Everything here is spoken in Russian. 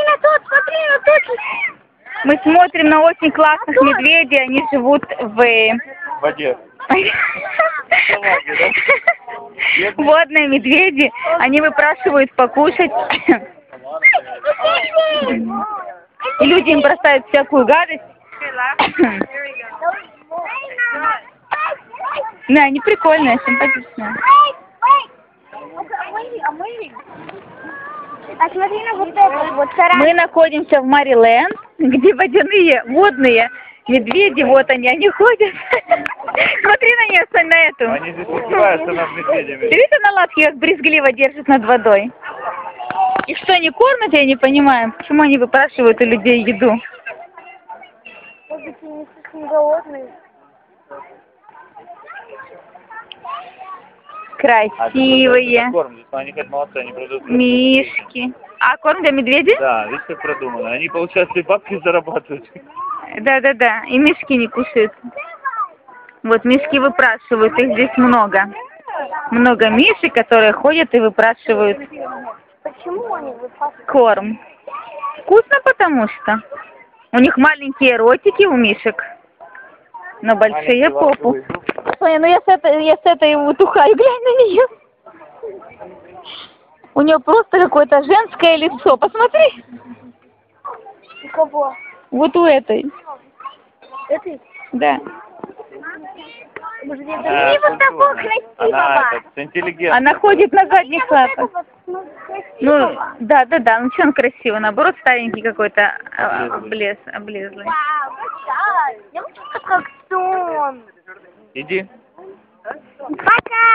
на тот, смотри на тот. Мы смотрим на очень классных медведей, они живут в воде. Водные медведи, они выпрашивают покушать. И люди им бросают всякую гадость. Да, они прикольные, симпатичные. А смотри на вот это вот сарай. Мы находимся в Мариленд, где водяные, водные медведи, вот они ходят. Смотри на нее, Сань, на эту. Они здесь издеваются над медведями. Ты видишь, на лапке как брезгливо держит над водой? Их что, не кормят, я не понимаю. Почему они выпрашивают у людей еду? Может быть, они слишком голодные. Красивые. Корм, здесь они как молодцы, они продают. Мишки. А корм для медведей? Да, видишь, как продумано. Они, получается, и бабки зарабатывают. Да. И мишки не кушают. Вот мишки выпрашивают, их здесь много. Много мишек, которые ходят и выпрашивают Почему они выпрашивают? корм. Вкусно, потому что. У них маленькие ротики у мишек, но большие попу. Соня, ну я с этой утухаю, глянь на нее. У нее просто какое-то женское лицо. Посмотри. У кого? Вот у этой. Этой? Да. Может, это не вот такого красивого. Интеллигент. Она ходит на задних лапах. Ну, Ну, красивого. да. Ну что он красивый? Наоборот, старенький какой-то облезлый. Вау, я хочу как он. Иди. Пока.